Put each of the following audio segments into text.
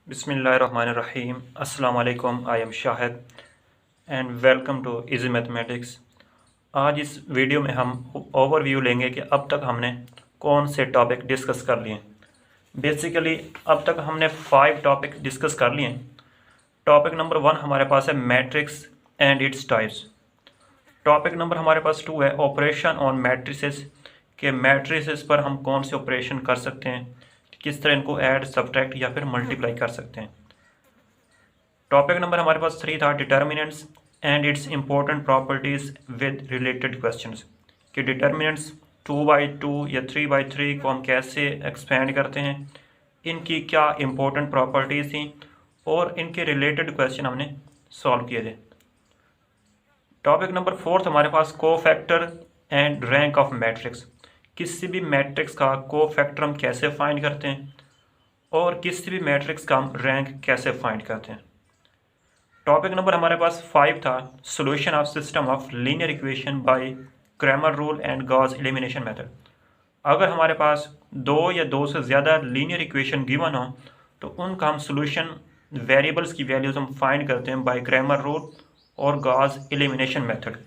बिस्मिल्लाहिर्रहमानिर्रहीम। अस्सलाम वालेकुम। I am Shahid and welcome to easy mathematics. आज इस वीडियो में हम ओवरव्यू लेंगे कि अब तक हमने कौन से टॉपिक डिस्कस कर लिए। बेसिकली अब तक हमने 5 टॉपिक डिस्कस कर लिए। टॉपिक नंबर 1 हमारे पास है matrix and its types. Topic number हमारे पास 2 है ऑपरेशन ऑन मैट्रिसेस, के मैट्रिसेस पर हम कौन से ऑपरेशन कर सकते हैं, किस तरह इनको ऐड, सब्ट्रैक्ट या फिर मल्टीप्लाई कर सकते हैं। टॉपिक नंबर हमारे पास 3 था determinants and it's important properties with related questions, कि डिटर्मिनेंट्स 2/2 या 3/3 को हम कैसे एक्सपेंड करते हैं, इनकी क्या इंपॉर्टेंट प्रॉपर्टीज थी और इनके रिलेटेड क्वेश्चन हमने सॉल्व किए थे। टॉपिक नंबर 4 हमारे पास cofactor and rank of matrix, किसी भी मैट्रिक्स का कोफैक्टर हम कैसे फाइंड करते हैं और किसी भी मैट्रिक्स का हम रैंक कैसे फाइंड करते हैं। टॉपिक नंबर हमारे पास 5 था solution of system of linear equation by Cramer rule and Gauss elimination method. अगर हमारे पास 2 या 2 से ज़्यादा लीनियर इक्वेशन गिवन हो तो उनका हम सॉल्यूशन वेरिएबल्स की वैल्यूज हम फाइंड करते हैं बाय क्रैमर रूल और गॉस एलिमिनेशन मेथड।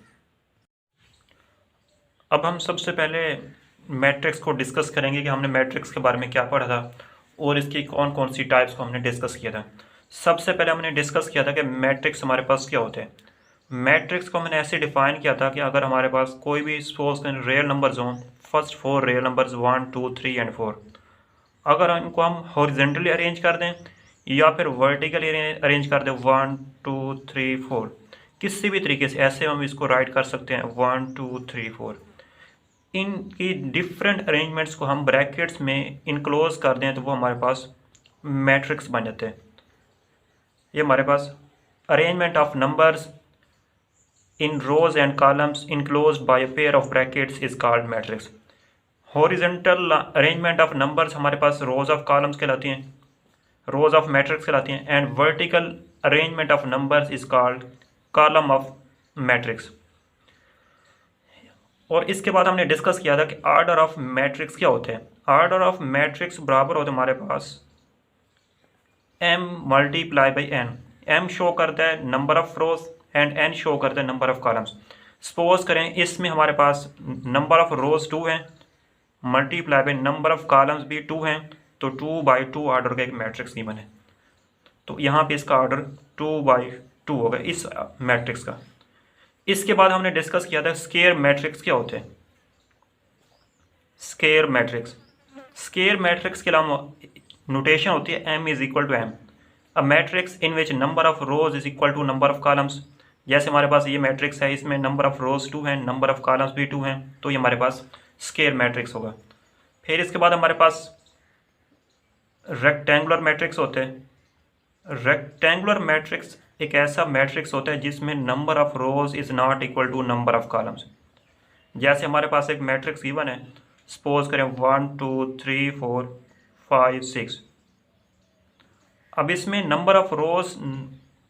अब हम सबसे पहले मैट्रिक्स को डिस्कस करेंगे कि हमने मैट्रिक्स के बारे में क्या पढ़ा था और इसकी कौन कौन सी टाइप्स को हमने डिस्कस किया था। सबसे पहले हमने डिस्कस किया था कि मैट्रिक्स हमारे पास क्या होते हैं। मैट्रिक्स को हमने ऐसे डिफाइन किया था कि अगर हमारे पास कोई भी सपोज करें रियल नंबर्स हों, फर्स्ट 4 रियल नंबर्स 1 2 3 एंड 4, अगर इनको हम हॉरिजेंटली अरेंज कर दें या फिर वर्टिकली अरेंज कर दें 1 2 3 4, किसी भी तरीके से ऐसे हम इसको राइट कर सकते हैं 1 2 3 4। इनकी डिफरेंट अरेंजमेंट्स को हम ब्रैकेट्स में इनक्लोज कर दें तो वो हमारे पास मैट्रिक्स बन जाते हैं। ये हमारे पास arrangement of numbers in rows and columns enclosed by a pair of brackets is called matrix. Horizontal arrangement of numbers हमारे पास रोज ऑफ कॉलम्स कहलाती हैं, रोज ऑफ मैट्रिक्स कहलाती हैं, and vertical arrangement of numbers is called column of matrix. और इसके बाद हमने डिस्कस किया था कि आर्डर ऑफ मैट्रिक्स क्या होते हैं। आर्डर ऑफ मैट्रिक्स बराबर होते हैं हमारे पास m multiply by n। m show करता है number of rose and n show करता है नंबर ऑफ कॉलम्स। सपोज करें इसमें हमारे पास नंबर ऑफ रोज 2 हैं multiply by number of columns भी 2 हैं, तो 2/2 आर्डर का एक मैट्रिक्स गिवन है। तो यहाँ पे इसका आर्डर 2/2 होगा इस मैट्रिक्स का। इसके बाद हमने डिस्कस किया था स्केयर मैट्रिक्स क्या होते हैं। स्केयर मैट्रिक्स, स्केयर मैट्रिक्स के अलावा नोटेशन होती है m is equal to m, a matrix in which number of rows is equal to number of columns. जैसे हमारे पास ये मैट्रिक्स है, इसमें नंबर ऑफ रोज 2 हैं, नंबर ऑफ कॉलम्स भी 2 हैं, तो ये हमारे पास स्केयर मैट्रिक्स होगा। फिर इसके बाद हमारे पास रेक्टेंगुलर मैट्रिक्स होते हैं। रेक्टेंगुलर मैट्रिक्स एक ऐसा मैट्रिक्स होता है जिसमें number of rows is not equal to number of columns. जैसे हमारे पास एक मैट्रिक्स गिवन है, सपोज करें 1 2 3 4 5 6। अब इसमें number of rose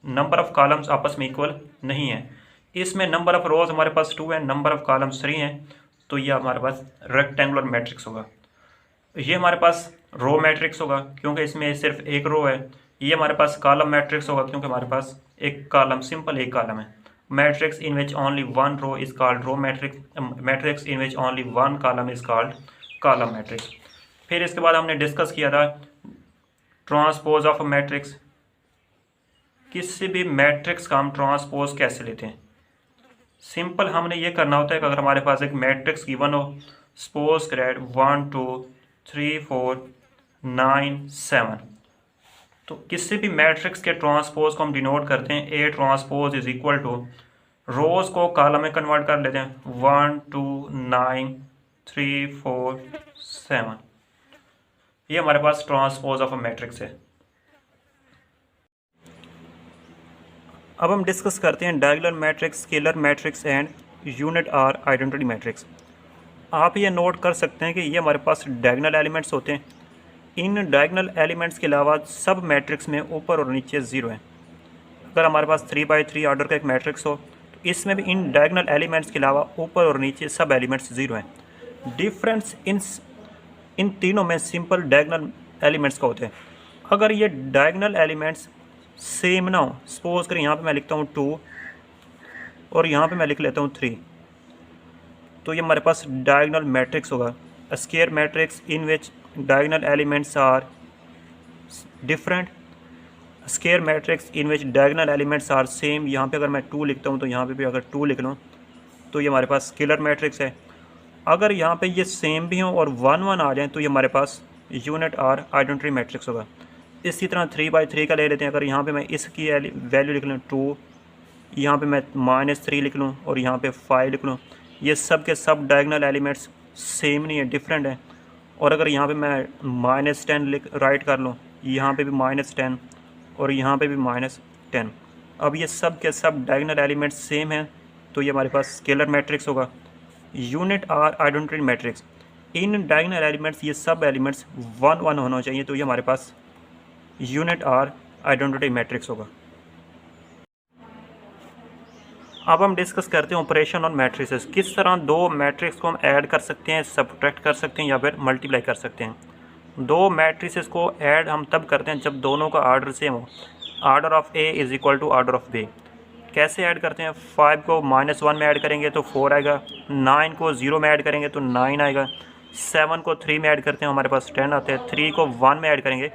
number of columns आपस में इक्वल नहीं है। इसमें नंबर ऑफ रोज हमारे पास 2 है, नंबर ऑफ कॉलम्स 3 हैं, तो ये हमारे पास रेक्टेंगुलर मैट्रिक्स होगा। ये हमारे पास रो मैट्रिक्स होगा क्योंकि इसमें सिर्फ एक रो है। ये हमारे पास कॉलम मैट्रिक्स होगा क्योंकि हमारे पास एक कॉलम, सिंपल एक कॉलम है। Matrix in which only one row is called row matrix, matrix in which only one column is called column matrix. फिर इसके बाद हमने डिस्कस किया था ट्रांसपोज ऑफ मैट्रिक्स, किसी भी मैट्रिक्स का हम ट्रांसपोज कैसे लेते हैं। सिंपल हमने ये करना होता है कि अगर हमारे पास एक मैट्रिक्स गिवन हो, सपोज करें 1 2 3 4 9 7, तो किसी भी मैट्रिक्स के ट्रांसपोज को हम डिनोट करते हैं A transpose is equal to, rows को कॉलम में कन्वर्ट कर लेते हैं 1 2 9 3 4 7। ये हमारे पास ट्रांसपोज ऑफ अ मैट्रिक्स है। अब हम डिस्कस करते हैं diagonal matrix, scalar matrix and unit or identity matrix. आप ये नोट कर सकते हैं कि ये हमारे पास डायगोनल एलिमेंट्स होते हैं। इन डायगोनल एलिमेंट्स के अलावा सब मैट्रिक्स में ऊपर और नीचे 0 है। अगर हमारे पास 3/3 ऑर्डर का एक मैट्रिक्स हो तो इसमें भी इन डायगोनल एलिमेंट्स के अलावा ऊपर और नीचे सब एलिमेंट्स 0 हैं। डिफरेंस इन तीनों में सिंपल डायगोनल एलिमेंट्स का होते हैं। अगर ये डायगोनल एलिमेंट्स सेम ना हो, सपोज करें यहाँ पे मैं लिखता हूँ 2 और यहाँ पे मैं लिख लेता हूँ 3, तो ये हमारे पास डायगोनल मैट्रिक्स होगा। A square matrix in which diagonal elements are different, square matrix in which diagonal elements are same. यहाँ पे अगर मैं 2 लिखता हूँ तो यहाँ पे भी अगर 2 लिख लूँ तो ये हमारे पास स्केलर मैट्रिक्स है। अगर यहाँ पे ये सेम भी हों और 1 1 आ जाएँ तो ये हमारे पास यूनिट आर आइडेंटिटी मैट्रिक्स होगा। इसी तरह 3/3 का ले लेते हैं। अगर यहाँ पे मैं इसकी वैल्यू लिख लूँ 2, यहाँ पे मैं -3 लिख लूँ और यहाँ पे 5 लिख लूँ, ये सब के सब डायगोनल एलिमेंट्स सेम नहीं है, डिफरेंट है। और अगर यहाँ पे मैं -10 राइट कर लूँ, यहाँ पे भी -10 और यहाँ पे भी -10, अब ये सब के सब डायगोनल एलिमेंट्स सेम हैं तो ये हमारे पास स्केलर मैट्रिक्स होगा। Unit or identity matrix, in diagonal elements ये सब एलिमेंट्स 1 1 होना चाहिए तो ये हमारे पास यूनिट आर आइडेंटिटी मैट्रिक्स होगा। अब हम डिस्कस करते हैं ऑपरेशन ऑन मैट्रिसेस। किस तरह दो मैट्रिक्स को हम ऐड कर सकते हैं, सब्ट्रैक्ट कर सकते हैं या फिर मल्टीप्लाई कर सकते हैं। दो मैट्रिसेस को ऐड हम तब करते हैं जब दोनों का आर्डर सेम हो। Order of A is equal to order of B. कैसे ऐड करते हैं? 5 को -1 में ऐड करेंगे तो 4 आएगा, 9 को 0 में ऐड करेंगे तो 9 आएगा, 7 को 3 में ऐड करते हैं हमारे पास 10 आते हैं, 3 को 1 में ऐड करेंगे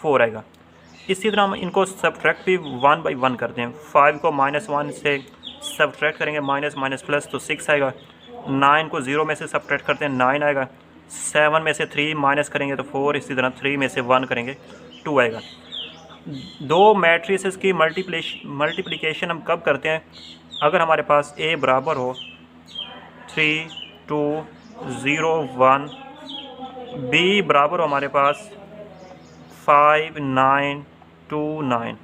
4 आएगा। इसी तरह हम इनको सब्ट्रैक्ट भी 1 by 1 करते हैं। 5 को -1 से सब्ट्रैक्ट करेंगे माइनस प्लस तो 6 आएगा, 9 को 0 में से सब्ट्रैक्ट करते हैं 9 आएगा, 7 में से 3 माइनस करेंगे तो 4, इसी तरह 3 में से 1 करेंगे 2 आएगा। दो मैट्रिसेस की मल्टीप्लिकेशन हम कब करते हैं? अगर हमारे पास A बराबर हो 3 2 0 1, B बराबर हो हमारे पास 5 9 2 9।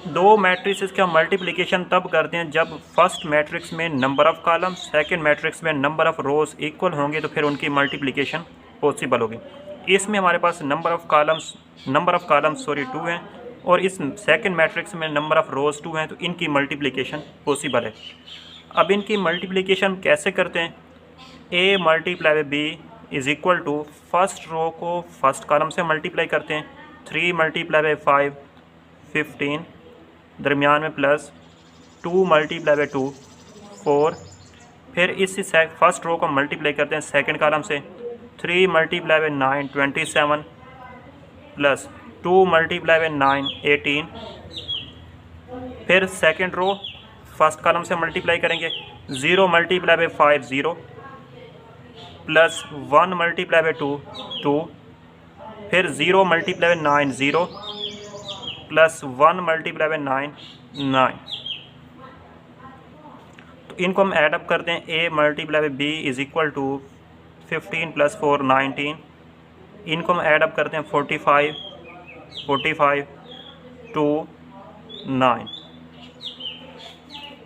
दो मैट्रिसेस का मल्टीप्लिकेशन तब करते हैं जब फर्स्ट मैट्रिक्स में number of column, second matrix में नंबर ऑफ़ रोज़ इक्वल होंगे तो फिर उनकी मल्टीप्लिकेशन पॉसिबल होगी। इसमें हमारे पास नंबर ऑफ़ कॉलम्स 2 हैं और इस सेकंड मैट्रिक्स में नंबर ऑफ़ रोज़ 2 हैं तो इनकी मल्टीप्लिकेशन पॉसिबल है। अब इनकी मल्टीप्लिकेशन कैसे करते हैं? A multiply by B is equal to first row को फर्स्ट कॉलम से मल्टीप्लाई करते हैं, 3 मल्टीप्लाई बाई 5 15, दरमियान में प्लस 2 मल्टीप्लाई बाई 2 4, फिर इस फर्स्ट रो को मल्टीप्लाई करते हैं सेकंड कॉलम से, 3 multiply by 9 27 plus 2 multiply by 9 18, फिर सेकंड रो फर्स्ट कॉलम से मल्टीप्लाई करेंगे, 0 multiply by 5 0 plus 1 multiply by 2 2, फिर 0 multiply by 9 0 plus 1 multiply by 9 9। तो इनको हम ऐड अप करते हैं। A multiply by B is equal to 15 plus 4 19। इनको हम ऐड अप करते हैं 45 2 9।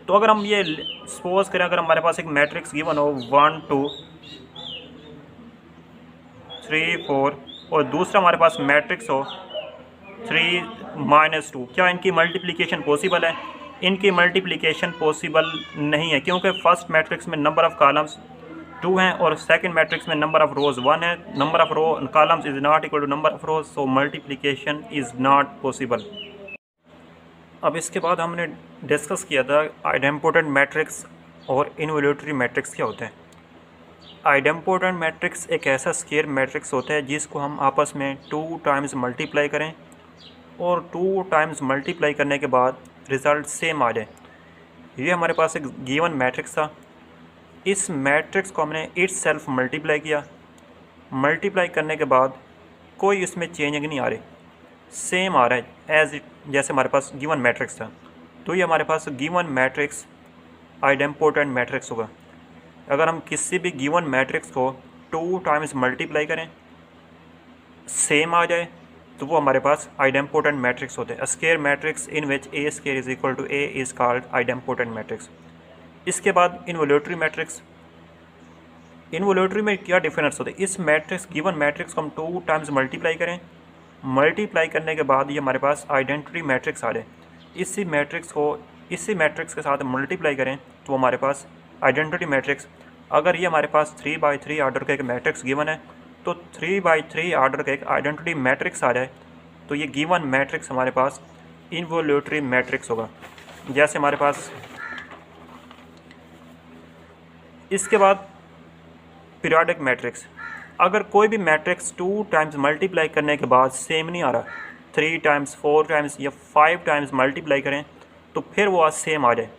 तो अगर हम ये सपोज करें, अगर हमारे पास एक मैट्रिक्स गिवन हो 1 2 3 4 और दूसरा हमारे पास मैट्रिक्स हो 3 -2, क्या इनकी मल्टीप्लिकेशन पॉसिबल है? इनकी मल्टीप्लिकेशन पॉसिबल नहीं है क्योंकि फर्स्ट मैट्रिक्स में नंबर ऑफ़ कॉलम्स 2 हैं और सेकंड मैट्रिक्स में नंबर ऑफ़ रोज़ 1 है। Number of columns is not equal to number of rows, so multiplication is not possible. अब इसके बाद हमने डिस्कस किया था आइडेम्पोटेंट मैट्रिक्स और इनवॉल्यूटरी मैट्रिक्स क्या होते हैं। आइडेम्पोटेंट मैट्रिक्स एक ऐसा स्क्वायर मैट्रिक्स होता है जिसको हम आपस में 2 टाइम्स मल्टीप्लाई करें और 2 टाइम्स मल्टीप्लाई करने के बाद रिज़ल्ट सेम आ जाए। ये हमारे पास एक गिवन मैट्रिक्स था। इस मैट्रिक्स को हमने इट्स सेल्फ मल्टीप्लाई किया। मल्टीप्लाई करने के बाद कोई इसमें चेंजिंग नहीं आ रही, सेम आ रहा है एज इट जैसे हमारे पास गिवन मैट्रिक्स था। तो ये हमारे पास गिवन मैट्रिक्स आइडेम्पोटेंट मैट्रिक्स होगा। अगर हम किसी भी गिवन मैट्रिक्स को 2 टाइम्स मल्टीप्लाई करें, सेम आ जाए, तो वो हमारे पास आइडेम्पोटेंट मैट्रिक्स होते हैं। Square matrix in which A square is equal to A is called idempotent matrix. इसके बाद इनवॉल्यूटरी मैट्रिक्स। इनवॉल्यूटरी में क्या डिफरेंस होता है? इस मैट्रिक्स गिवन मैट्रिक्स को हम 2 टाइम्स मल्टीप्लाई करें, मल्टीप्लाई करने के बाद ये हमारे पास आइडेंटिटी मैट्रिक्स आ जाए। इसी मैट्रिक्स के साथ मल्टीप्लाई करें तो हमारे पास आइडेंटिटी मैट्रिक्स। अगर ये हमारे पास 3 by 3 ऑर्डर का एक मैट्रिक्स गिवन है तो 3×3 आर्डर का एक आइडेंटिटी मैट्रिक्स आ जाए तो ये गिवन मैट्रिक्स हमारे पास इन्वोल्यूटरी मैट्रिक्स होगा। जैसे हमारे पास इसके बाद पीरियोडिक मैट्रिक्स, अगर कोई भी मैट्रिक्स 2 टाइम्स मल्टीप्लाई करने के बाद सेम नहीं आ रहा, 3 टाइम्स 4 टाइम्स या 5 टाइम्स मल्टीप्लाई करें तो फिर वो आज सेम आ जाए।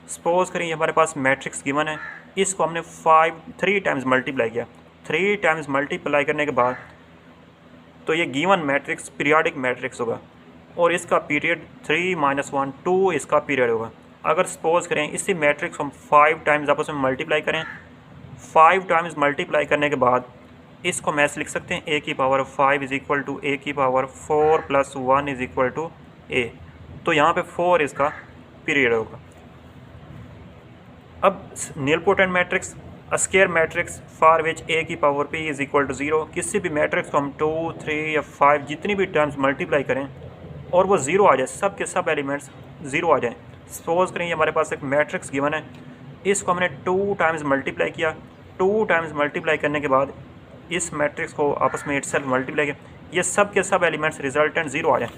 सपोज़ करें हमारे पास मैट्रिक्स गिवन है, इसको हमने 3 टाइम्स मल्टीप्लाई किया, 3 टाइम्स मल्टीप्लाई करने के बाद तो ये गिवन मैट्रिक्स पीरियोडिक मैट्रिक्स होगा और इसका पीरियड 3 - 1 2 इसका पीरियड होगा। अगर सपोज़ करें इसी मैट्रिक्स को हम 5 टाइम्स आपस में मल्टीप्लाई करें, 5 टाइम्स मल्टीप्लाई करने के बाद इसको हम ऐसे लिख सकते हैं a की power 5 is equal to a की power 4 + 1 is equal to a। तो यहाँ पे 4 इसका पीरियड होगा। अब nilpotent matrix, square matrix for which a की power p is equal to 0, किसी भी मैट्रिक्स को हम 2 3 या 5 जितनी भी टाइम्स मल्टीप्लाई करें और वो 0 आ जाए, सब के सब एलिमेंट्स 0 आ जाएँ। सपोज़ करें हमारे पास एक मैट्रिक्स गिवन है, इसको हमने 2 टाइम्स मल्टीप्लाई किया, 2 टाइम्स मल्टीप्लाई करने के बाद इस मैट्रिक्स को आपस में इटसेल्फ मल्टीप्लाई किया, ये सब के सब एलिमेंट्स रिजल्टेंट 0 आ जाए।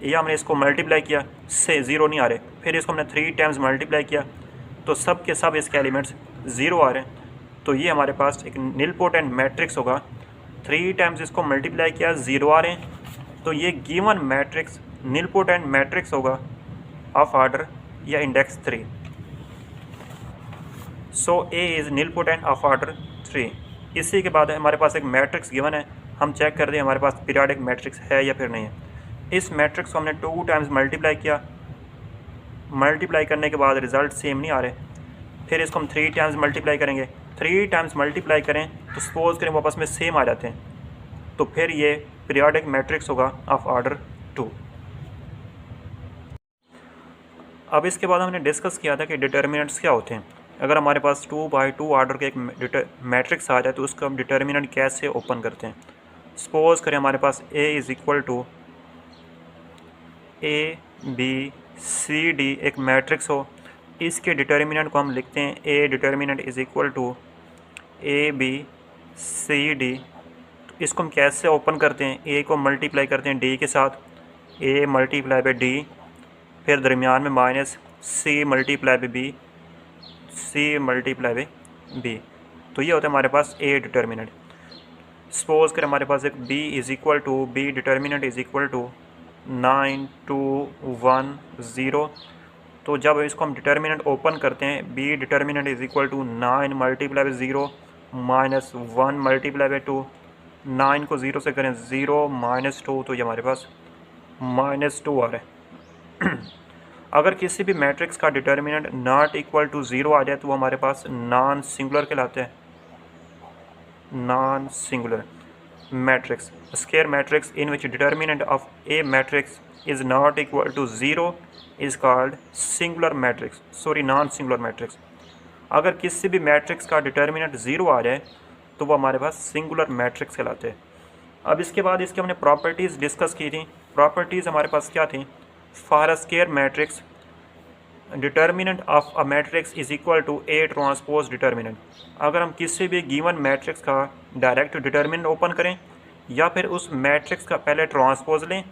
ये हमने इसको मल्टीप्लाई किया से 0 नहीं आ रहे, फिर इसको हमने 3 टाइम्स मल्टीप्लाई किया तो सब के सब इसके एलिमेंट्स 0 आ रहे हैं। तो ये हमारे पास एक नीलपोटेंट मैट्रिक्स होगा। 3 टाइम्स इसको मल्टीप्लाई किया, 0 आ रहे हैं, तो ये गिवन मैट्रिक्स नीलपोटेंट मैट्रिक्स होगा ऑफ ऑर्डर या index 3। So A is nilpotent of order 3। इसी के बाद हमारे पास एक मैट्रिक्स गिवन है, हम चेक कर दें हमारे पास पीरियोडिक मैट्रिक्स है या फिर नहीं है। इस मैट्रिक्स को हमने 2 टाइम्स मल्टीप्लाई किया, मल्टीप्लाई करने के बाद रिज़ल्ट सेम नहीं आ रहे, फिर इसको हम 3 टाइम्स मल्टीप्लाई करेंगे, 3 टाइम्स मल्टीप्लाई करें तो सपोज़ करें वापस में सेम आ जाते हैं, तो फिर ये पीरियोडिक मैट्रिक्स होगा ऑफ ऑर्डर 2। अब इसके बाद हमने डिस्कस किया था कि डिटर्मिनेंट्स क्या होते हैं। अगर हमारे पास 2×2 ऑर्डर का एक मैट्रिक्स आ जाए तो उसको हम डिटर्मिनेंट कैसे ओपन करते हैं। सपोज़ करें हमारे पास A is equal to ABCD एक मैट्रिक्स हो, इसके डिटर्मिनेंट को हम लिखते हैं A determinant is equal to ABCD। तो इसको हम कैसे ओपन करते हैं, A को मल्टीप्लाई करते हैं D के साथ, A मल्टीप्लाई बाई D, फिर दरमियान में minus C multiply by B, C multiply by B। तो ये होता है हमारे पास A डिटर्मिनेंट। सपोज़ करें हमारे पास एक B is equal to B determinant is equal to 9 2 1 0। तो जब इसको हम डिटर्मिनेंट ओपन करते हैं, B determinant is equal to 9 multiply by 0 minus 1 multiply by 2, 9 को 0 से करें 0 माइनस 2, तो ये हमारे पास -2 आ रहा है। अगर किसी भी मैट्रिक्स का डिटर्मिनेंट नॉट इक्वल टू 0 आ जाए तो वो हमारे पास नॉन सिंगुलर कहलाते हैं। Non singular matrix, square matrix in which determinant of A matrix is not equal to 0 is called singular matrix, sorry non singular matrix. अगर किसी भी मैट्रिक्स का डिटर्मिनेंट 0 आ जाए तो वो हमारे पास सिंगुलर मैट्रिक्स कहलाते हैं। अब इसके बाद इसके हमने प्रॉपर्टीज़ डिस्कस की थी। प्रॉपर्टीज़ हमारे पास क्या थी, for a square matrix determinant of a matrix is equal to A transpose determinant. अगर हम किसी भी गिवन मैट्रिक्स का डायरेक्ट डिटर्मिनेंट ओपन करें या फिर उस मैट्रिक्स का पहले ट्रांसपोज लें,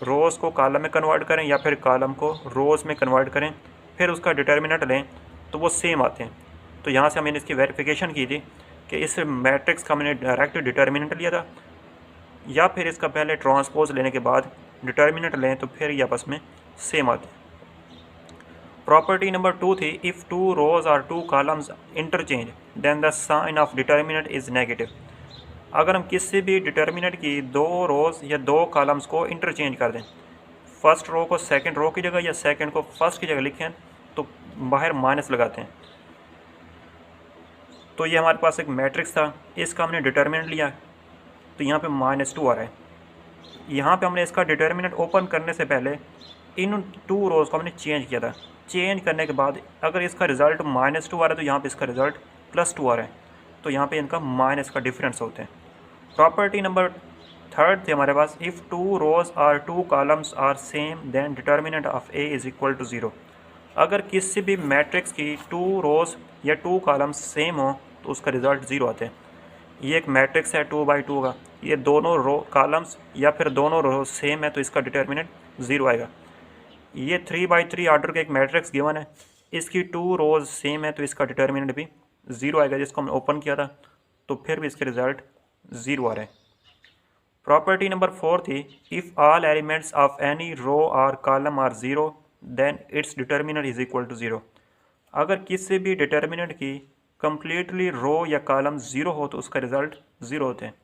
रोज़ को कॉलम में कन्वर्ट करें या फिर कॉलम को रोज़ में कन्वर्ट करें, फिर उसका डिटर्मिनेंट लें तो वो सेम आते हैं। तो यहाँ से हमने इसकी वेरिफिकेशन की थी कि इस मैट्रिक्स का हमने डायरेक्ट डिटर्मिनेंट लिया था या फिर इसका पहले ट्रांसपोज लेने के बाद डिटर्मिनेंट लें तो फिर ये आपस में सेम आते हैं। प्रॉपर्टी नंबर 2 थी, इफ़ 2 रोज़ और 2 columns interchange then the sign of determinant is negative. अगर हम किसी भी डिटर्मिनेंट की 2 रोज़ या 2 कॉलम्स को इंटरचेंज कर दें, फर्स्ट रो को सेकंड रो की जगह या सेकंड को फर्स्ट की जगह लिखें तो बाहर माइनस लगाते हैं। तो ये हमारे पास एक मैट्रिक्स था, इसका हमने डिटर्मिनेंट लिया तो यहाँ पे -2 आ रहा है। यहाँ पे हमने इसका डिटर्मिनेंट ओपन करने से पहले इन 2 रोज़ को हमने चेंज किया था। चेंज करने के बाद अगर इसका रिज़ल्ट -2 आ रहा है तो यहाँ पे इसका रिज़ल्ट +2 आ रहा है, तो यहाँ पे इनका माइनस का डिफरेंस होते हैं। प्रॉपर्टी नंबर 3 थी हमारे पास, इफ़ 2 रोज़ और 2 columns are same then determinant of A is equal to 0। अगर किसी भी मैट्रिक्स की 2 रोज़ या 2 कॉलम्स सेम हो तो उसका रिज़ल्ट ज़ीरो आते हैं। ये एक मैट्रिक्स है 2x2 का, ये दोनों रो कॉलम्स या फिर दोनों रो सेम है तो इसका डिटर्मिनेंट ज़ीरो आएगा। ये 3x3 ऑर्डर का एक मैट्रिक्स गिवन है, इसकी 2 रोज सेम है तो इसका डिटर्मिनेंट भी ज़ीरो आएगा। जिसको हमने ओपन किया था तो फिर भी इसके रिज़ल्ट ज़ीरो आ रहे हैं। प्रॉपर्टी नंबर 4 थी, if all elements of any row और column are zero then its determinant is equal to zero. अगर किसी भी डिटर्मिनेंट की कम्प्लीटली रो या कॉलम ज़ीरो हो तो उसका रिज़ल्ट ज़ीरो होते हैं।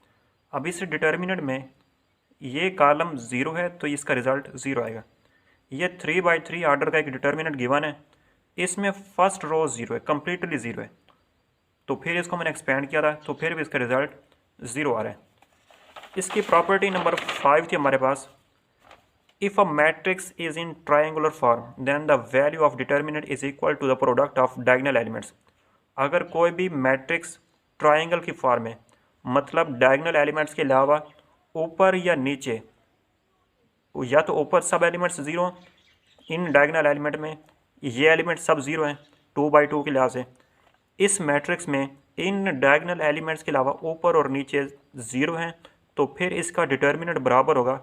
अब इस डिटर्मिनेंट में ये कॉलम ज़ीरो है तो इसका रिज़ल्ट ज़ीरो आएगा। ये 3x3 ऑर्डर का एक डिटर्मिनेंट गिवन है, इसमें फर्स्ट रो ज़ीरो है, कम्प्लीटली ज़ीरो है, तो फिर इसको मैंने एक्सपेंड किया था तो फिर भी इसका रिज़ल्ट ज़ीरो आ रहा है। इसकी प्रॉपर्टी नंबर 5 थी हमारे पास, if a matrix is in triangular form then the value of determinant is equal to the product of diagonal elements. अगर कोई भी मैट्रिक्स ट्रायंगल की फॉर्म है, मतलब डायगोनल एलिमेंट्स के अलावा ऊपर या नीचे, या तो ऊपर सब एलिमेंट्स ज़ीरो, इन डायगोनल एलिमेंट में ये एलिमेंट सब ज़ीरो हैं 2x2 के लिहाज से, इस मैट्रिक्स में इन डायगोनल एलिमेंट्स के अलावा ऊपर और नीचे ज़ीरो हैं तो फिर इसका डिटर्मिनेंट बराबर होगा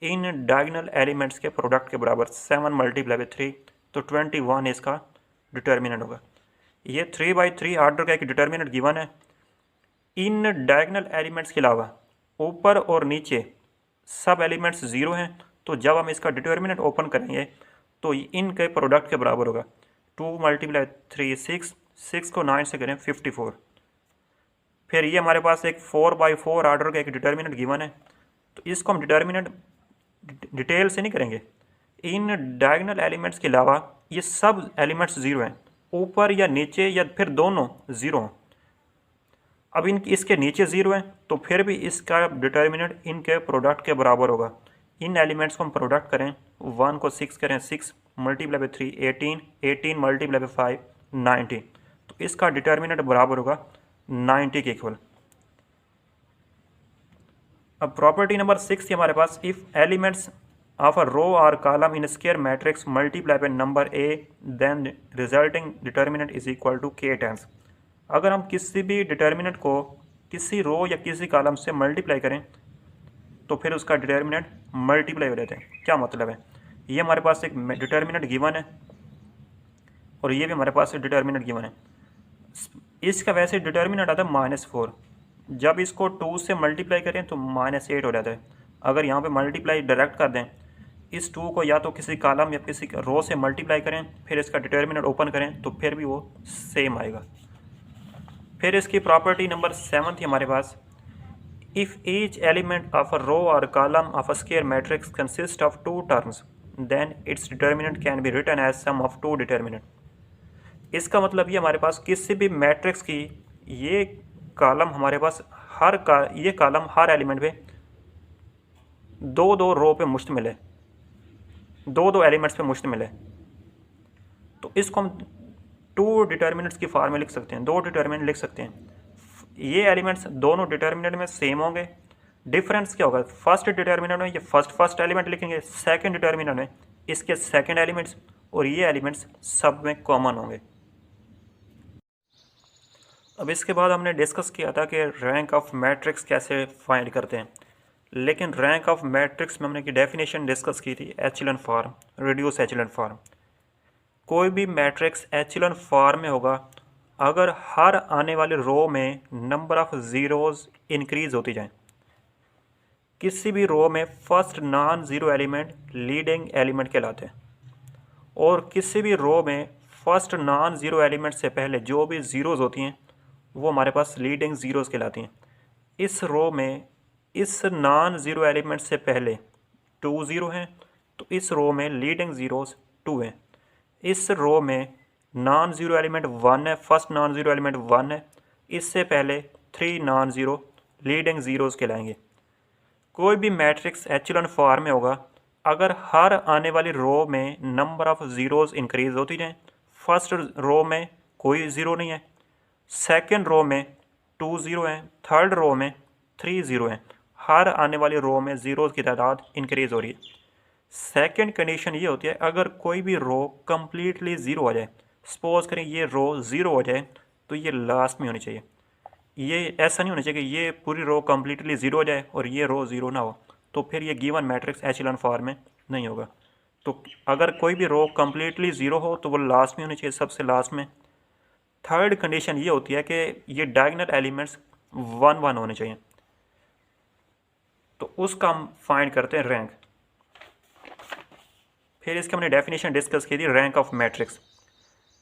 इन डायगोनल एलिमेंट्स के प्रोडक्ट के बराबर। 7 मल्टीप्लाई बाई 3 तो 21 इसका डिटर्मिनेंट होगा। ये 3x3 ऑर्डर का एक डिटर्मिनेंट गिवन है, इन डायगोनल एलिमेंट्स के अलावा ऊपर और नीचे सब एलिमेंट्स ज़ीरो हैं तो जब हम इसका डिटर्मिनेंट ओपन करेंगे तो इनके प्रोडक्ट के बराबर होगा। 2 मल्टीप्लाई 3 6, 6 को 9 से करें 54। फिर ये हमारे पास एक 4x4 ऑर्डर का एक डिटर्मिनेंट गिवन है, तो इसको हम डिटर्मिनेंट डिटेल से नहीं करेंगे, इन डायगोनल एलिमेंट्स के अलावा ये सब एलिमेंट्स ज़ीरो हैं, ऊपर या नीचे या फिर दोनों ज़ीरो हैं। अब इसके नीचे ज़ीरो हैं तो फिर भी इसका डिटर्मिनेंट इनके प्रोडक्ट के बराबर होगा। इन एलिमेंट्स को हम प्रोडक्ट करें, 1 को 6 करें 6 मल्टीप्लाई बाई 3 18, 18 मल्टीप्लाई बाई 5 90, तो इसका डिटर्मिनेंट बराबर होगा 90 के इक्वल। अब प्रॉपर्टी नंबर 6 थी हमारे पास, if elements of a row और column in square matrix multiply by number A then resulting determinant is equal to k times. अगर हम किसी भी डिटर्मिनेंट को किसी रो या किसी कॉलम से मल्टीप्लाई करें तो फिर उसका डिटर्मिनेंट मल्टीप्लाई हो जाता है। क्या मतलब है, ये हमारे पास एक डिटर्मिनेंट गिवन है और ये भी हमारे पास डिटर्मिनेंट गिवन है। इसका वैसे डिटर्मिनेंट आता है -4, जब इसको 2 से मल्टीप्लाई करें तो -8 हो जाता है। अगर यहाँ पे मल्टीप्लाई डायरेक्ट कर दें, इस 2 को या तो किसी कॉलम या किसी रो से मल्टीप्लाई करें फिर इसका डिटर्मिनेंट ओपन करें तो फिर भी वो सेम आएगा। फिर इसकी प्रॉपर्टी नंबर 7 थी हमारे पास, if each element of a row और column of a square matrix consist of 2 terms then its determinant can be written as sum of 2 determinant. इसका मतलब ये हमारे पास किसी भी मैट्रिक्स की ये कॉलम हमारे पास ये कॉलम हर एलिमेंट पे दो रो पे मुश्तमिल है, दो एलिमेंट्स पे मुश्तमिल है, तो इसको हम 2 डिटर्मिनेंट्स की फॉर्म में लिख सकते हैं, 2 डिटर्मिनेंट लिख सकते हैं। ये एलिमेंट्स दोनों डिटर्मिनेंट में सेम होंगे, डिफरेंस क्या होगा, फर्स्ट डिटर्मिनेंट में ये फर्स्ट एलिमेंट लिखेंगे, सेकंड डिटर्मिनेंट में इसके सेकंड एलिमेंट्स, और ये एलिमेंट्स सब में कॉमन होंगे। अब इसके बाद हमने डिस्कस किया था कि रैंक ऑफ मैट्रिक्स कैसे फाइंड करते हैं, लेकिन रैंक ऑफ मैट्रिक्स में हमने की डेफिनेशन डिस्कस की थी echelon form, reduce echelon form. कोई भी मैट्रिक्स एचेलॉन फॉर्म में होगा अगर हर आने वाले रो में नंबर ऑफ ज़ीरोज़ इंक्रीज होती जाए। किसी भी रो में first non zero element leading element कहलाते हैं, और किसी भी रो में फर्स्ट नॉन ज़ीरो एलिमेंट से पहले जो भी ज़ीरोज़ होती हैं वो हमारे पास लीडिंग ज़ीरोज़ कहलाती हैं। इस रो में इस नॉन ज़ीरो एलिमेंट से पहले 2 ज़ीरो हैं तो इस रो में लीडिंग ज़ीरोज़ 2 हैं। इस रो में नॉन ज़ीरो एलिमेंट 1 है, फर्स्ट नॉन ज़ीरो एलिमेंट 1 है, इससे पहले 3 नॉन ज़ीरो लीडिंग ज़ीरोज़ कहलाएंगे। कोई भी मैट्रिक्स एचेलॉन फॉर्म में होगा अगर हर आने वाली रो में नंबर ऑफ़ ज़ीरोज़ इंक्रीज होती जाए। फर्स्ट रो में कोई ज़ीरो नहीं है, सेकंड रो में 2 ज़ीरो हैं, थर्ड रो में 3 ज़ीरो हैं, हर आने वाली रो में ज़ीरोज़ की तादाद इंक्रीज़ हो रही है। सेकंड कंडीशन ये होती है अगर कोई भी रो कम्प्लीटली ज़ीरो हो जाए, सपोज करें ये रो ज़ीरो हो जाए तो ये लास्ट में होनी चाहिए। ये ऐसा नहीं होना चाहिए कि ये पूरी रो कम्प्लीटली ज़ीरो हो जाए और ये रो ज़ीरो ना हो, तो फिर ये गिवन मैट्रिक्स एचेलॉन फॉर्म में नहीं होगा। तो अगर कोई भी रो कम्प्लीटली ज़ीरो हो तो वो लास्ट में होनी चाहिए, सबसे लास्ट में। थर्ड कंडीशन ये होती है कि ये डायगोनल एलिमेंट्स 1 1 होने चाहिए। तो उसका हम फाइंड करते हैं रैंक। फिर इसकी हमने डेफिनेशन डिस्कस की थी, rank of matrix.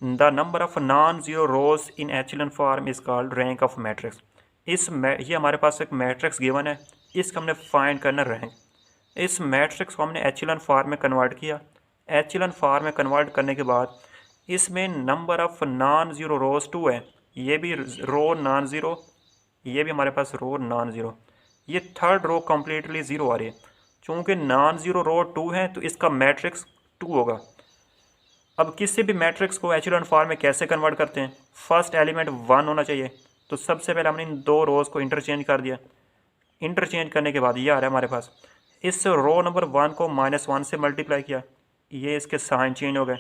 The number of non zero rows in echelon form is called rank of matrix. ये हमारे पास एक मैट्रिक्स गिवन है, इसका हमने फाइंड करना रैंक। इस मैट्रिक्स को हमने एचेलॉन फॉर्म में कन्वर्ट किया। एचेलॉन फॉर्म में कन्वर्ट करने के बाद इसमें नंबर ऑफ नॉन जीरो रोज 2 है, ये भी रो नॉन ज़ीरो, ये भी हमारे पास रो नॉन ज़ीरो। ये थर्ड रो कम्प्लीटली ज़ीरो आ रही है। चूँकि नॉन ज़ीरो रो 2 है तो इसका मैट्रिक्स 2 होगा। अब किसी भी मैट्रिक्स को एचेलॉन फॉर्म में कैसे कन्वर्ट करते हैं? फर्स्ट एलिमेंट 1 होना चाहिए। तो सबसे पहले हमने इन दो रोज़ को इंटरचेंज कर दिया। इंटरचेंज करने के बाद ये आ रहा है हमारे पास। इस रो नंबर 1 को -1 से मल्टीप्लाई किया, ये इसके साइन चेंज हो गए।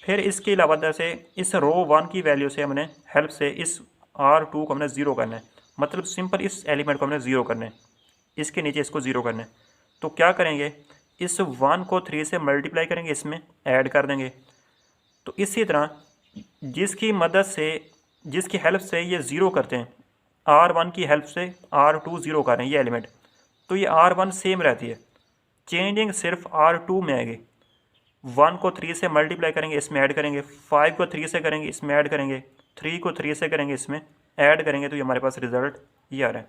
फिर इसके अलावा से इस रो 1 की वैल्यू से हमने हेल्प से इस R2 को हमने ज़ीरो करना है। मतलब सिंपल इस एलिमेंट को हमने ज़ीरो करना है, इसके नीचे इसको ज़ीरो करना है। तो क्या करेंगे, इस 1 को 3 से मल्टीप्लाई करेंगे, इसमें ऐड कर देंगे। तो इसी तरह जिसकी हेल्प से ये ज़ीरो करते हैं, R1 की हेल्प से R2 ज़ीरो कर रहे हैं ये एलिमेंट, तो ये R1 सेम रहती है, चेंजिंग सिर्फ R2 में आएगी। 1 को 3 से मल्टीप्लाई करेंगे, इसमें ऐड करेंगे। 5 को 3 से करेंगे, इसमें ऐड करेंगे। 3 को 3 से करेंगे, इसमें ऐड करेंगे। तो ये हमारे पास रिजल्ट ये आ रहा है।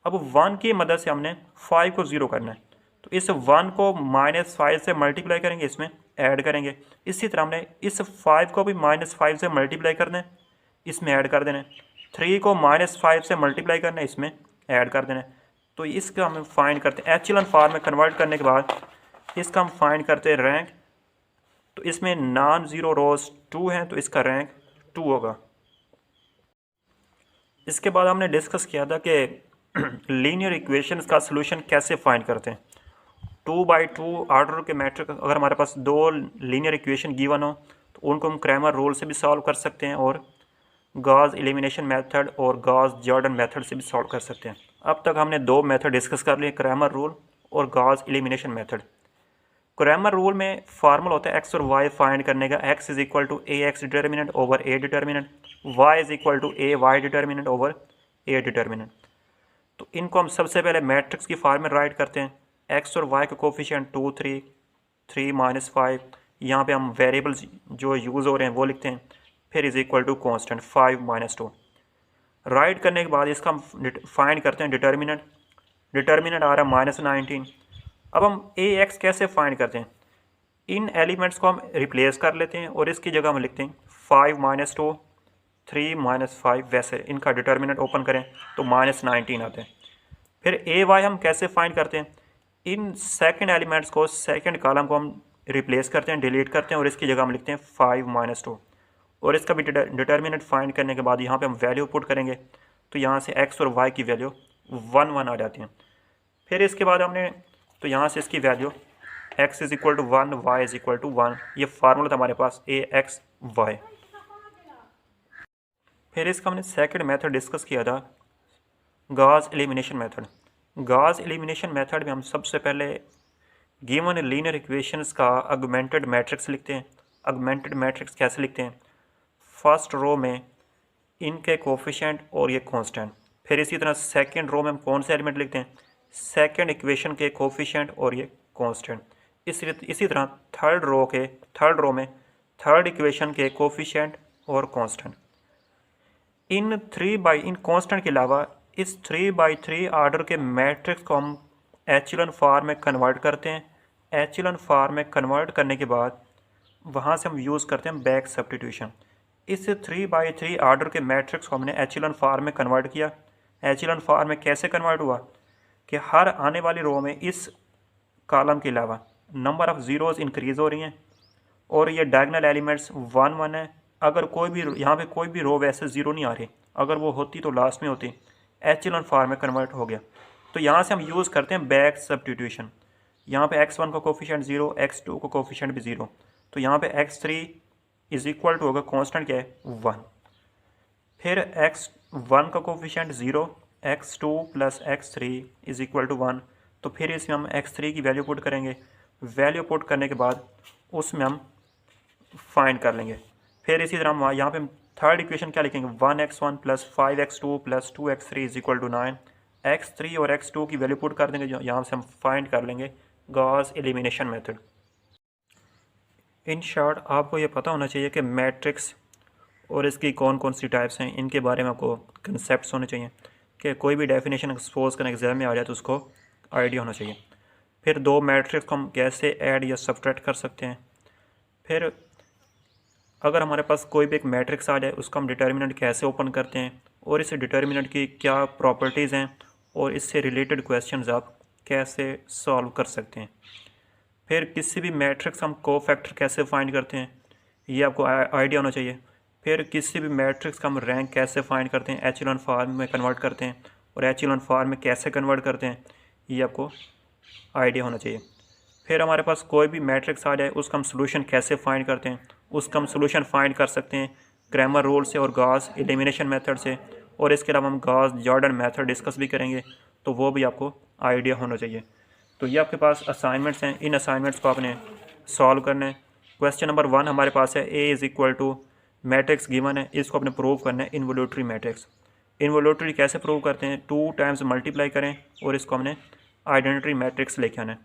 अब 1 की मदद से हमने 5 को ज़ीरो करना है, तो इस 1 को -5 से मल्टीप्लाई करेंगे, इसमें ऐड करेंगे। इसी तरह हमने इस 5 को भी -5 से मल्टीप्लाई करना है, इसमें ऐड कर देना है। 3 को -5 से मल्टीप्लाई करना है, इसमें ऐड कर देना है। तो इसका हम फाइंड करते हैं एचेलॉन फॉर्म में कन्वर्ट करने के बाद इसका हम फाइंड करते हैं रैंक। तो इसमें नॉन ज़ीरो रोज 2 हैं, तो इसका रैंक 2 होगा। इसके बाद हमने डिस्कस किया था कि लीनियर इक्वेशंस का सलूशन कैसे फाइंड करते हैं। 2x2 ऑर्डर के मैट्रिक्स, अगर हमारे पास दो लीनियर इक्वेशन गिवन हो तो उनको हम क्रैमर रूल से भी सॉल्व कर सकते हैं और गॉस एलिमिनेशन मेथड और गॉस जॉर्डन मेथड से भी सॉल्व कर सकते हैं। अब तक हमने दो मेथड डिस्कस कर लिए, क्रैमर रूल और Gauss elimination method. Cramer rule में फार्मूला होता है एक्स और वाई फाइंड करने का। X is equal to A x determinant over A determinant, y is equal to A y determinant over A determinant. तो इनको हम सबसे पहले मैट्रिक्स की फॉर्म में राइट करते हैं। एक्स और वाई के कोफिशिएंट 2 3 3 -5, यहाँ पे हम वेरिएबल्स जो यूज़ हो रहे हैं वो लिखते हैं। फिर is equal to constant 5 - 2। Write करने के बाद इसका हम फाइंड करते हैं डिटर्मिनेंट। डिटर्मिनेंट आ रहा है -19। अब हम ए एक्स कैसे फाइंड करते हैं? इन एलिमेंट्स को हम रिप्लेस कर लेते हैं और इसकी जगह हम लिखते हैं 5 - 2 3 -5। वैसे इनका डिटर्मिनेंट ओपन करें तो -19 आते हैं। फिर ए वाई हम कैसे फाइंड करते हैं? इन सेकंड एलिमेंट्स को, सेकंड कॉलम को हम रिप्लेस करते हैं, डिलीट करते हैं और इसकी जगह हम लिखते हैं 5 - 2। और इसका भी डिटर्मिनेंट फाइंड करने के बाद यहाँ पे हम वैल्यू पुट करेंगे, तो यहाँ से एक्स और वाई की वैल्यू 1 1 आ जाती है। फिर इसके बाद हमने तो यहाँ से इसकी value x is equal to 1 y is equal to 1, ये फार्मूला था हमारे पास ए एक्स वाई। फिर इसका हमने सेकंड मेथड डिस्कस किया था, Gauss elimination method. Gauss elimination method में हम सबसे पहले गिवन लीनियर इक्वेशंस का ऑगमेंटेड मैट्रिक्स लिखते हैं। ऑगमेंटेड मैट्रिक्स कैसे लिखते हैं? फर्स्ट रो में इनके कोफिशिएंट और ये कांस्टेंट। फिर इसी तरह सेकंड रो में हम कौन से एलिमेंट लिखते हैं? सेकंड इक्वेशन के कोफिशिएंट और ये कांस्टेंट। इसी तरह थर्ड रो में थर्ड इक्वेशन के कोफिशिएंट और कांस्टेंट। इन कांस्टेंट के अलावा इस 3x3 ऑर्डर के मैट्रिक्स को हम एचेलॉन फॉर्म में कन्वर्ट करते हैं। एचेलॉन फॉर्म में कन्वर्ट करने के बाद वहाँ से हम यूज़ करते हैं बैक सब्स्टिट्यूशन। इस 3x3 ऑर्डर के मैट्रिक्स को हमने एचेलॉन फॉर्म में कन्वर्ट किया। एचेलॉन फॉर्म में कैसे कन्वर्ट हुआ कि हर आने वाली रो में इस कॉलम के अलावा नंबर ऑफ़ ज़ीरोज़ इंक्रीज़ हो रही हैं और ये डायगोनल एलिमेंट्स 1 1 है। अगर कोई भी यहाँ पे कोई भी रो वैसे ज़ीरो नहीं आ रही, अगर वो होती तो लास्ट में होती। एचेलॉन फॉर्म में कन्वर्ट हो गया। तो यहाँ से हम यूज़ करते हैं बैक सब्स्टिट्यूशन। यहाँ पे x1 का कोफिशिएंट 0, x2 का कोफिशिएंट भी 0, तो यहाँ पे x3 इज इक्वल टू होगा, कांस्टेंट क्या है 1। फिर x1 का coefficient 0, x2 plus x3 is equal to 1। तो फिर इसमें हम x3 की वैल्यू पुट करेंगे। वैल्यू पुट करने के बाद उसमें हम फाइंड कर लेंगे। फिर इसी तरह हम यहाँ पे थर्ड इक्वेशन क्या लिखेंगे, 1x1 plus 5x2 plus 2x3 is equal to 9। x3 और x2 की वैल्यू पुट कर देंगे, यहाँ से हम फाइंड कर लेंगे Gauss elimination method. In short आपको ये पता होना चाहिए कि मैट्रिक्स और इसकी कौन कौन सी टाइप्स हैं, इनके बारे में आपको कंसेप्ट होने चाहिए कि कोई भी डेफिनेशन सपोज करने एग्जाम में आ जाए तो उसको आइडिया होना चाहिए। फिर दो मैट्रिक्स को हम कैसे ऐड या सब्ट्रैक्ट कर सकते हैं। फिर अगर हमारे पास कोई भी एक मैट्रिक्स आ जाए उसका हम डिटर्मिनेंट कैसे ओपन करते हैं और इस डिटर्मिनेंट की क्या प्रॉपर्टीज़ हैं और इससे रिलेटेड क्वेश्चंस आप कैसे सॉल्व कर सकते हैं। फिर किसी भी मैट्रिक्स हम कोफैक्टर कैसे फाइंड करते हैं, ये आपको आइडिया होना चाहिए। फिर किसी भी मैट्रिक्स का हम रैंक कैसे फाइंड करते हैं, एचेलॉन फॉर्म में कन्वर्ट करते हैं और एचेलॉन फॉर्म में कैसे कन्वर्ट करते हैं, ये आपको आइडिया होना चाहिए। फिर हमारे पास कोई भी मैट्रिक्स आ जाए उसका हम सोल्यूशन कैसे फाइंड करते हैं, उसका हम सोल्यूशन फाइंड कर सकते हैं क्रैमर रूल से और गॉस एलिमिनेशन मेथड से, और इसके अलावा हम गॉस जॉर्डन मेथड डिस्कस भी करेंगे, तो वो भी आपको आइडिया होना चाहिए। तो ये आपके पास असाइनमेंट्स हैं, इन असाइनमेंट्स को आपने सॉल्व करना है। क्वेश्चन नंबर 1 हमारे पास है A is equal to matrix given है, इसको आपने प्रूव करना है इन्वोल्यूटरी मैट्रिक्स। इन्वोल्यूटरी कैसे प्रूव करते हैं, 2 टाइम्स मल्टीप्लाई करें और इसको हमने आइडेंटिटी मैट्रिक्स लेके आना है।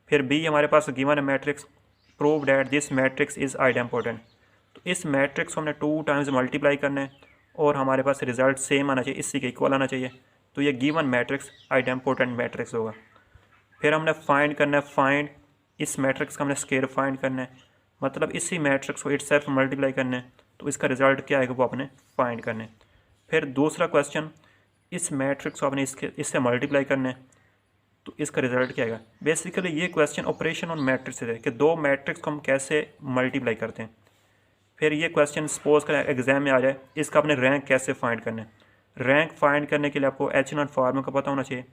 फिर बी हमारे पास गिवन है matrix, prove that this matrix is idempotent. तो इस मैट्रिक्स को हमने 2 टाइम्स मल्टीप्लाई करना है और हमारे पास रिजल्ट सेम आना चाहिए, इसी के इक्वल आना चाहिए। तो ये गिवन मैट्रिक्स आइडेम्पोर्टेंट मैट्रिक्स होगा। फिर हमने फाइंड करना है, फाइंड इस मैट्रिक्स का हमने स्केयर फाइंड करना है, मतलब इसी मैट्रिक्स को इटसेल्फ मल्टीप्लाई करना है, तो इसका रिजल्ट क्या आएगा वो आपने फाइंड करना है। फिर दूसरा क्वेश्चन, इस मैट्रिक्स को आपने इससे मल्टीप्लाई करना है, तो इसका रिजल्ट क्या आएगा। बेसिकली ये क्वेश्चन ऑपरेशन ऑन मैट्रिक्स है कि दो मैट्रिक्स को हम कैसे मल्टीप्लाई करते हैं। फिर ये क्वेश्चन सपोज कर एग्जाम में आ जाए, इसका आपने रैंक कैसे फाइंड करना है। रैंक फाइंड करने के लिए आपको एचेलॉन फॉर्म का पता होना चाहिए।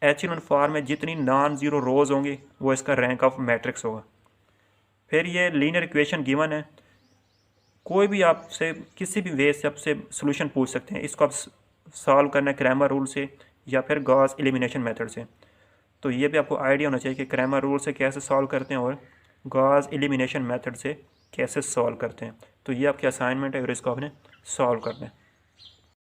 एचेलॉन फॉर्म में जितनी नॉन ज़ीरो रोज होंगी वो इसका रैंक ऑफ मैट्रिक्स होगा। फिर ये लीनियर इक्वेशन गिवन है, कोई भी आपसे किसी भी वे से आपसे सोल्यूशन पूछ सकते हैं, इसको आप सॉल्व करना है क्रैमर रूल से या फिर गॉस एलिमिनेशन मेथड से। तो ये भी आपको आइडिया होना चाहिए कि क्रैमर रूल से कैसे सॉल्व करते हैं और गॉस एलिमिनेशन मेथड से कैसे सॉल्व करते हैं। तो ये आपकी असाइनमेंट है और इसको आपने सॉल्व करना है।